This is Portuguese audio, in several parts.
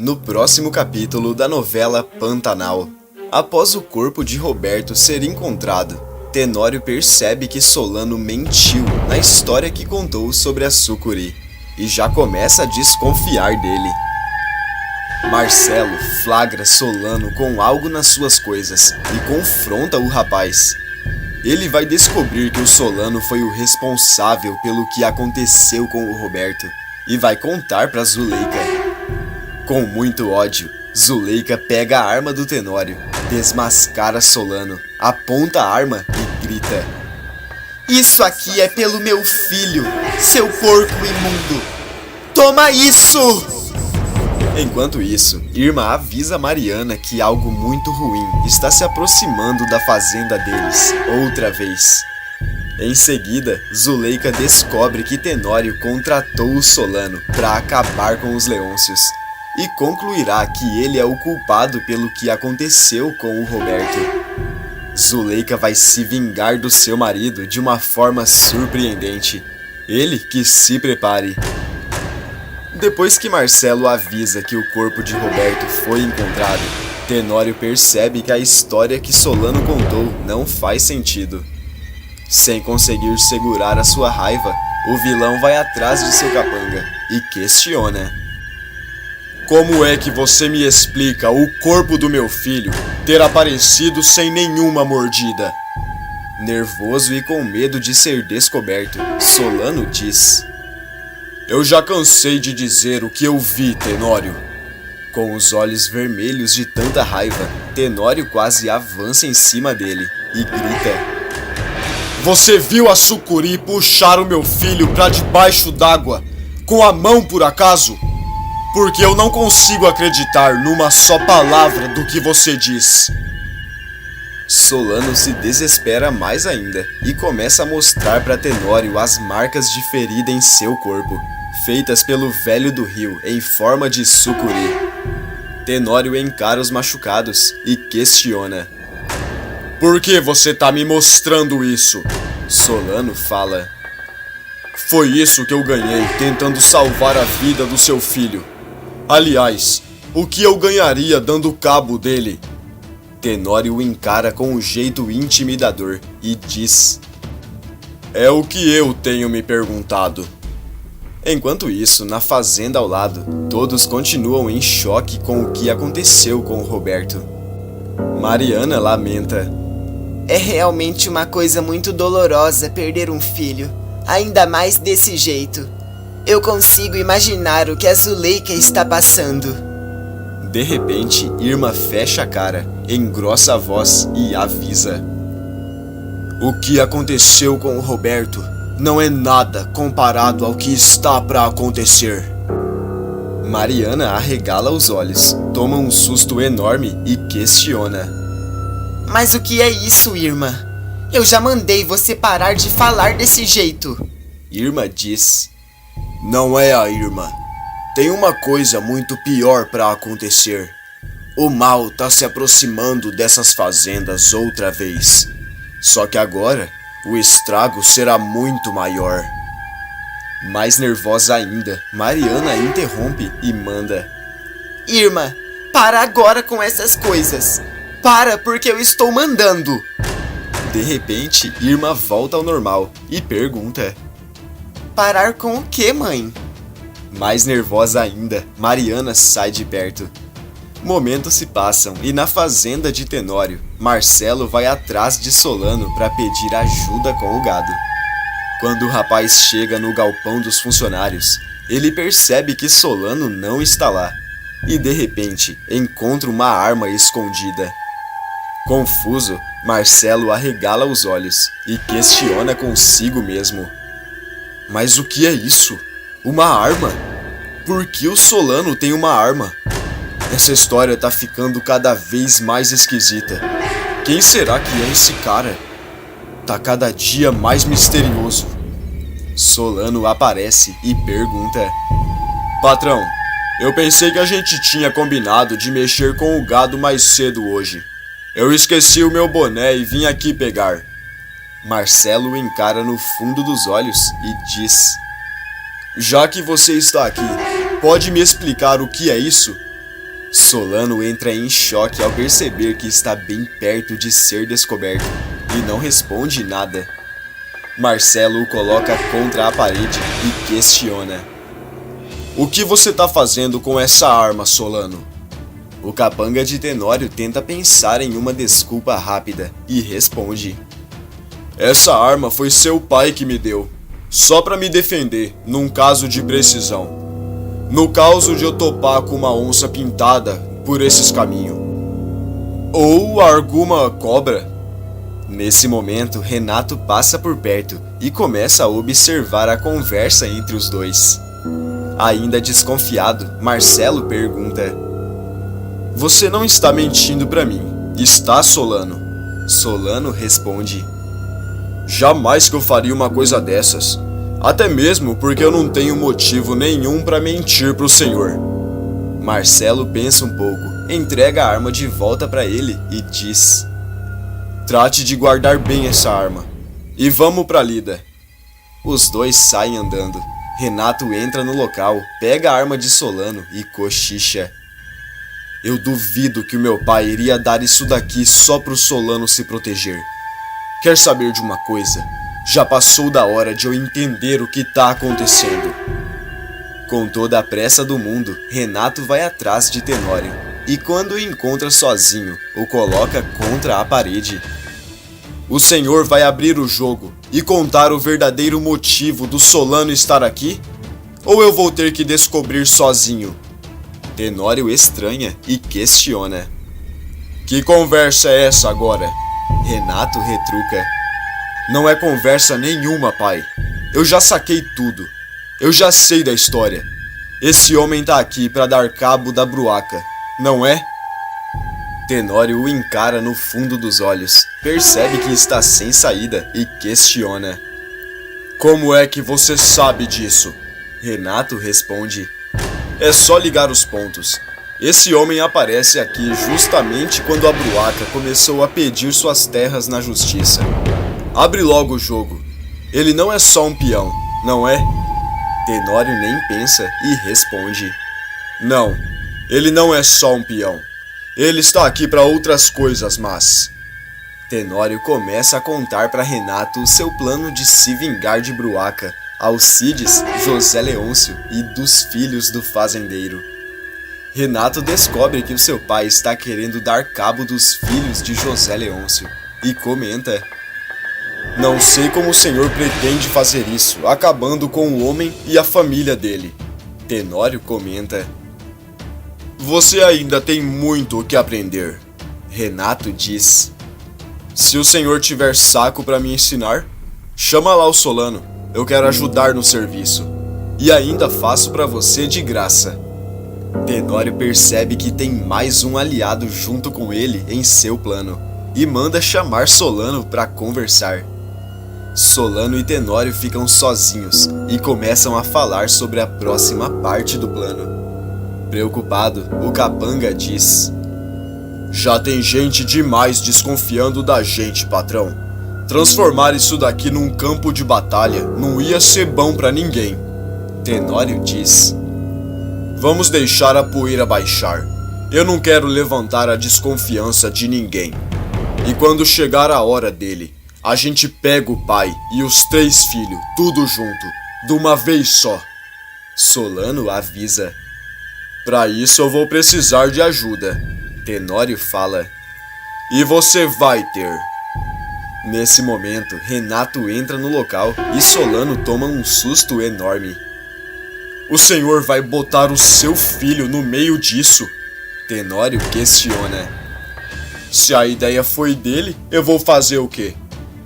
no próximo capítulo da novela Pantanal. Após o corpo de Roberto ser encontrado, Tenório percebe que Solano mentiu na história que contou sobre a sucuri e já começa a desconfiar dele. Marcelo flagra Solano com algo nas suas coisas e confronta o rapaz. Ele vai descobrir que o Solano foi o responsável pelo que aconteceu com o Roberto e vai contar para Zuleika. Com muito ódio, Zuleika pega a arma do Tenório, desmascara Solano, aponta a arma e grita: "Isso aqui é pelo meu filho, seu porco imundo! Toma isso!" Enquanto isso, Irma avisa Mariana que algo muito ruim está se aproximando da fazenda deles, outra vez. Em seguida, Zuleika descobre que Tenório contratou o Solano para acabar com os Leôncios e concluirá que ele é o culpado pelo que aconteceu com o Roberto. Zuleika vai se vingar do seu marido de uma forma surpreendente. Ele que se prepare. Depois que Marcelo avisa que o corpo de Roberto foi encontrado, Tenório percebe que a história que Solano contou não faz sentido. Sem conseguir segurar a sua raiva, o vilão vai atrás de seu capanga e questiona: "Como é que você me explica o corpo do meu filho ter aparecido sem nenhuma mordida?" Nervoso e com medo de ser descoberto, Solano diz: "Eu já cansei de dizer o que eu vi, Tenório." Com os olhos vermelhos de tanta raiva, Tenório quase avança em cima dele e grita: "Você viu a sucuri puxar o meu filho pra debaixo d'água com a mão por acaso? Porque eu não consigo acreditar numa só palavra do que você diz." Solano se desespera mais ainda e começa a mostrar para Tenório as marcas de ferida em seu corpo, feitas pelo velho do rio em forma de sucuri. Tenório encara os machucados e questiona: "Por que você tá me mostrando isso?" Solano fala: "Foi isso que eu ganhei tentando salvar a vida do seu filho. Aliás, o que eu ganharia dando cabo dele?" Tenório o encara com um jeito intimidador e diz: "É o que eu tenho me perguntado." Enquanto isso, na fazenda ao lado, todos continuam em choque com o que aconteceu com o Roberto. Mariana lamenta: "É realmente uma coisa muito dolorosa perder um filho, ainda mais desse jeito. Eu consigo imaginar o que a Zuleika está passando." De repente, Irma fecha a cara, engrossa a voz e avisa: "O que aconteceu com o Roberto não é nada comparado ao que está para acontecer." Mariana arregala os olhos, toma um susto enorme e questiona: "Mas o que é isso, Irma? Eu já mandei você parar de falar desse jeito." Irma diz: "Não é a Irma. Tem uma coisa muito pior para acontecer. O mal tá se aproximando dessas fazendas outra vez. Só que agora, o estrago será muito maior." Mais nervosa ainda, Mariana interrompe e manda: "Irma, para agora com essas coisas. Para, porque eu estou mandando." De repente, Irma volta ao normal e pergunta: "Parar com o quê, mãe?" Mais nervosa ainda, Mariana sai de perto. Momentos se passam e na fazenda de Tenório, Marcelo vai atrás de Solano para pedir ajuda com o gado. Quando o rapaz chega no galpão dos funcionários, ele percebe que Solano não está lá e de repente encontra uma arma escondida. Confuso, Marcelo arregala os olhos e questiona consigo mesmo: "Mas o que é isso? Uma arma? Por que o Solano tem uma arma? Essa história tá ficando cada vez mais esquisita. Quem será que é esse cara? Tá cada dia mais misterioso." Solano aparece e pergunta: "Patrão, eu pensei que a gente tinha combinado de mexer com o gado mais cedo hoje. Eu esqueci o meu boné e vim aqui pegar." Marcelo o encara no fundo dos olhos e diz: "Já que você está aqui, pode me explicar o que é isso?" Solano entra em choque ao perceber que está bem perto de ser descoberto e não responde nada. Marcelo o coloca contra a parede e questiona: "O que você tá fazendo com essa arma, Solano?" O capanga de Tenório tenta pensar em uma desculpa rápida e responde: "Essa arma foi seu pai que me deu, só pra me defender num caso de precisão. No caso de eu topar com uma onça pintada por esses caminhos. Ou alguma cobra." Nesse momento, Renato passa por perto e começa a observar a conversa entre os dois. Ainda desconfiado, Marcelo pergunta: "Você não está mentindo pra mim, está, Solano?" Solano responde: "Jamais que eu faria uma coisa dessas. Até mesmo porque eu não tenho motivo nenhum pra mentir pro senhor." Marcelo pensa um pouco, entrega a arma de volta pra ele e diz: "Trate de guardar bem essa arma. E vamos pra lida." Os dois saem andando. Renato entra no local, pega a arma de Solano e cochicha: "Eu duvido que o meu pai iria dar isso daqui só pro Solano se proteger. Quer saber de uma coisa? Já passou da hora de eu entender o que tá acontecendo." Com toda a pressa do mundo, Renato vai atrás de Tenório e quando o encontra sozinho, o coloca contra a parede. "O senhor vai abrir o jogo e contar o verdadeiro motivo do Solano estar aqui? Ou eu vou ter que descobrir sozinho?" Tenório estranha e questiona: "Que conversa é essa agora?" Renato retruca: "Não é conversa nenhuma, pai. Eu já saquei tudo. Eu já sei da história. Esse homem tá aqui pra dar cabo da bruaca, não é?" Tenório o encara no fundo dos olhos, percebe que está sem saída e questiona: "Como é que você sabe disso?" Renato responde: "É só ligar os pontos. Esse homem aparece aqui justamente quando a bruaca começou a pedir suas terras na justiça. Abre logo o jogo. Ele não é só um peão, não é?" Tenório nem pensa e responde: "Não, ele não é só um peão. Ele está aqui para outras coisas, mas..." Tenório começa a contar para Renato o seu plano de se vingar de Bruaca, Alcides, José Leôncio e dos filhos do fazendeiro. Renato descobre que o seu pai está querendo dar cabo dos filhos de José Leôncio e comenta: "Não sei como o senhor pretende fazer isso, acabando com o homem e a família dele." Tenório comenta: "Você ainda tem muito o que aprender." Renato diz: "Se o senhor tiver saco para me ensinar, chama lá o Solano, eu quero ajudar no serviço. E ainda faço para você de graça." Tenório percebe que tem mais um aliado junto com ele em seu plano e manda chamar Solano para conversar. Solano e Tenório ficam sozinhos e começam a falar sobre a próxima parte do plano. Preocupado, o capanga diz: "Já tem gente demais desconfiando da gente, patrão. Transformar isso daqui num campo de batalha não ia ser bom pra ninguém." Tenório diz: "Vamos deixar a poeira baixar. Eu não quero levantar a desconfiança de ninguém. E quando chegar a hora dele, a gente pega o pai e os 3 filhos, tudo junto, de uma vez só." Solano avisa: "Pra isso eu vou precisar de ajuda." Tenório fala: "E você vai ter." Nesse momento, Renato entra no local e Solano toma um susto enorme. "O senhor vai botar o seu filho no meio disso?" Tenório questiona. "Se a ideia foi dele, eu vou fazer o quê?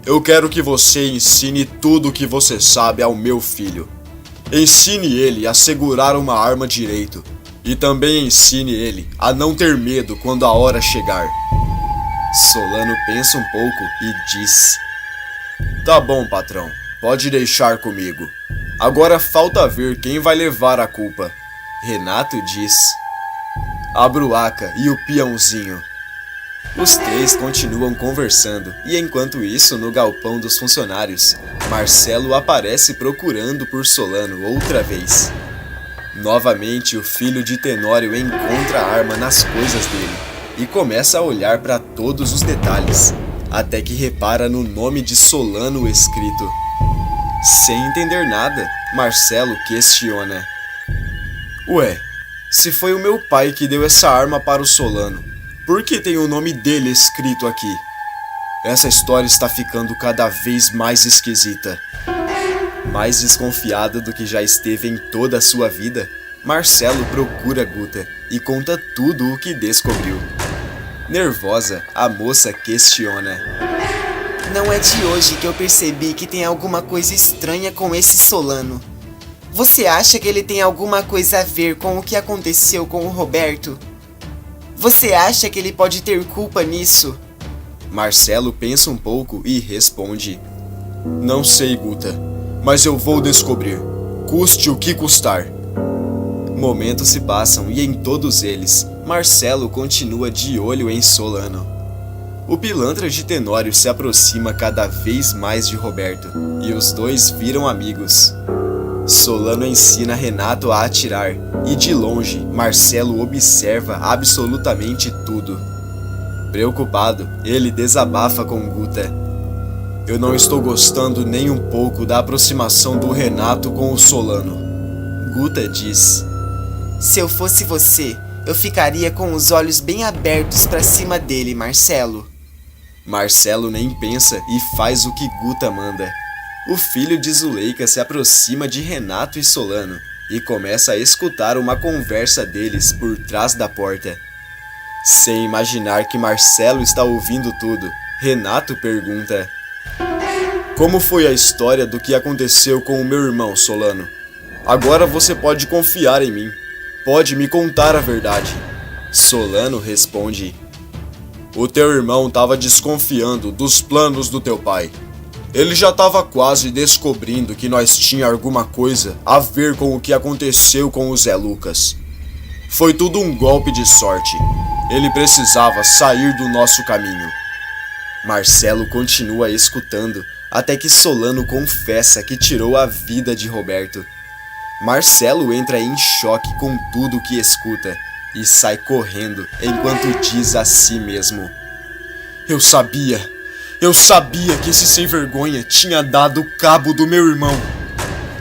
Eu quero que você ensine tudo o que você sabe ao meu filho. Ensine ele a segurar uma arma direito. E também ensine ele a não ter medo quando a hora chegar." Solano pensa um pouco e diz: "Tá bom, patrão. Pode deixar comigo. Agora falta ver quem vai levar a culpa." Renato diz: "A bruaca e o peãozinho." Os 3 continuam conversando e enquanto isso, no galpão dos funcionários, Marcelo aparece procurando por Solano outra vez. Novamente, o filho de Tenório encontra a arma nas coisas dele e começa a olhar para todos os detalhes, até que repara no nome de Solano escrito. Sem entender nada, Marcelo questiona. Ué, se foi o meu pai que deu essa arma para o Solano, por que tem o nome dele escrito aqui? Essa história está ficando cada vez mais esquisita. Mais desconfiado do que já esteve em toda a sua vida, Marcelo procura Guta e conta tudo o que descobriu. Nervosa, a moça questiona. Não é de hoje que eu percebi que tem alguma coisa estranha com esse Solano. Você acha que ele tem alguma coisa a ver com o que aconteceu com o Roberto? Você acha que ele pode ter culpa nisso? Marcelo pensa um pouco e responde. Não sei, Guta, mas eu vou descobrir, custe o que custar. Momentos se passam e em todos eles, Marcelo continua de olho em Solano. O pilantra de Tenório se aproxima cada vez mais de Roberto e os dois viram amigos. Solano ensina Renato a atirar e de longe Marcelo observa absolutamente tudo. Preocupado, ele desabafa com Guta. Eu não estou gostando nem um pouco da aproximação do Renato com o Solano. Guta diz. Se eu fosse você, eu ficaria com os olhos bem abertos para cima dele, Marcelo. Marcelo nem pensa e faz o que Guta manda. O filho de Zuleika se aproxima de Renato e Solano e começa a escutar uma conversa deles por trás da porta. Sem imaginar que Marcelo está ouvindo tudo, Renato pergunta: Como foi a história do que aconteceu com o meu irmão, Solano? Agora você pode confiar em mim. Pode me contar a verdade. Solano responde: O teu irmão estava desconfiando dos planos do teu pai. Ele já estava quase descobrindo que nós tinha alguma coisa a ver com o que aconteceu com o Zé Lucas. Foi tudo um golpe de sorte. Ele precisava sair do nosso caminho. Marcelo continua escutando até que Solano confessa que tirou a vida de Roberto. Marcelo entra em choque com tudo que escuta e sai correndo enquanto diz a si mesmo: Eu sabia que esse sem vergonha tinha dado cabo do meu irmão.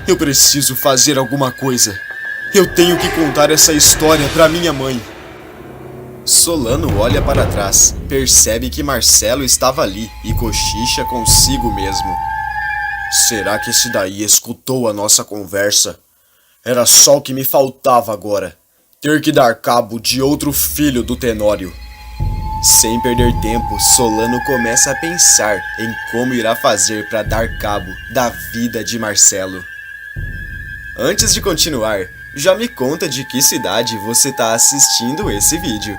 Eu preciso fazer alguma coisa. Eu tenho que contar essa história para minha mãe. Solano olha para trás, percebe que Marcelo estava ali e cochicha consigo mesmo. Será que esse daí escutou a nossa conversa? Era só o que me faltava agora, ter que dar cabo de outro filho do Tenório. Sem perder tempo, Solano começa a pensar em como irá fazer para dar cabo da vida de Marcelo. Antes de continuar, já me conta de que cidade você está assistindo esse vídeo.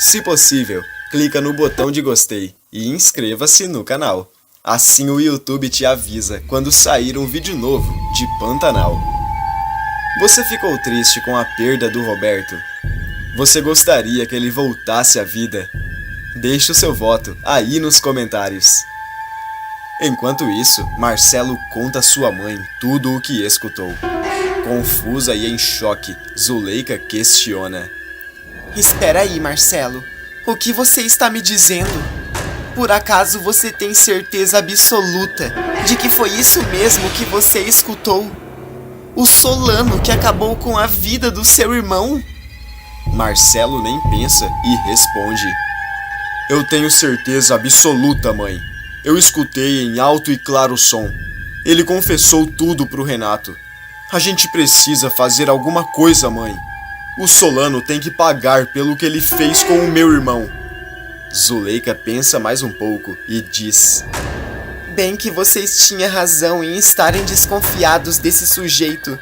Se possível, clica no botão de gostei e inscreva-se no canal. Assim o YouTube te avisa quando sair um vídeo novo de Pantanal. Você ficou triste com a perda do Roberto? Você gostaria que ele voltasse à vida? Deixe o seu voto aí nos comentários. Enquanto isso, Marcelo conta à sua mãe tudo o que escutou. Confusa e em choque, Zuleika questiona. Espera aí, Marcelo. O que você está me dizendo? Por acaso você tem certeza absoluta de que foi isso mesmo que você escutou? O Solano que acabou com a vida do seu irmão? Marcelo nem pensa e responde: Eu tenho certeza absoluta, mãe. Eu escutei em alto e claro som. Ele confessou tudo pro Renato. A gente precisa fazer alguma coisa, mãe. O Solano tem que pagar pelo que ele fez com o meu irmão. Zuleika pensa mais um pouco e diz: Bem que vocês tinham razão em estarem desconfiados desse sujeito.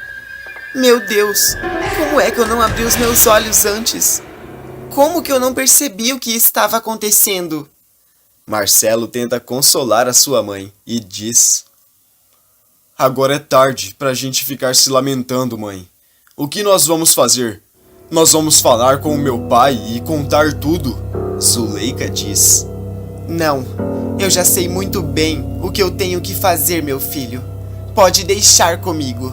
Meu Deus, como é que eu não abri os meus olhos antes? Como que eu não percebi o que estava acontecendo? Marcelo tenta consolar a sua mãe e diz: Agora é tarde pra gente ficar se lamentando, mãe. O que nós vamos fazer? Nós vamos falar com o meu pai e contar tudo? Zuleika diz: Não, eu já sei muito bem o que eu tenho que fazer, meu filho. Pode deixar comigo.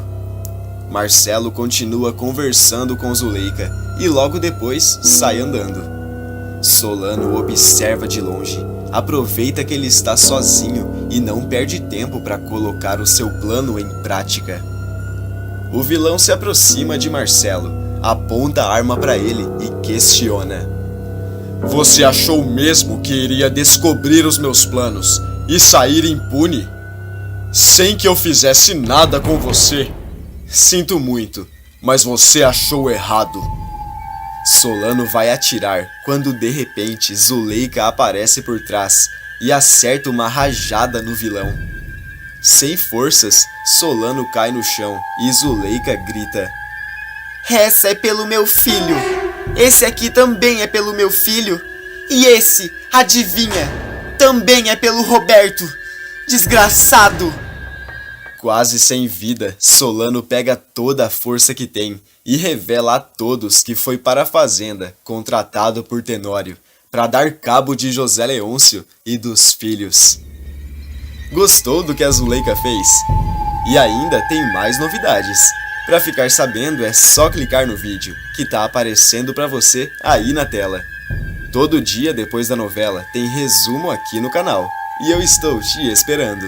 Marcelo continua conversando com Zuleika e logo depois sai andando. Solano observa de longe, aproveita que ele está sozinho e não perde tempo para colocar o seu plano em prática. O vilão se aproxima de Marcelo, aponta a arma para ele e questiona: Você achou mesmo que iria descobrir os meus planos e sair impune? Sem que eu fizesse nada com você? Sinto muito, mas você achou errado. Solano vai atirar quando de repente Zuleika aparece por trás e acerta uma rajada no vilão. Sem forças, Solano cai no chão e Zuleika grita: Essa é pelo meu filho. Esse aqui também é pelo meu filho. E esse, adivinha, também é pelo Roberto. Desgraçado! Quase sem vida, Solano pega toda a força que tem e revela a todos que foi para a fazenda, contratado por Tenório, para dar cabo de José Leôncio e dos filhos. Gostou do que a Zuleika fez? E ainda tem mais novidades. Para ficar sabendo é só clicar no vídeo, que tá aparecendo para você aí na tela. Todo dia depois da novela tem resumo aqui no canal, e eu estou te esperando.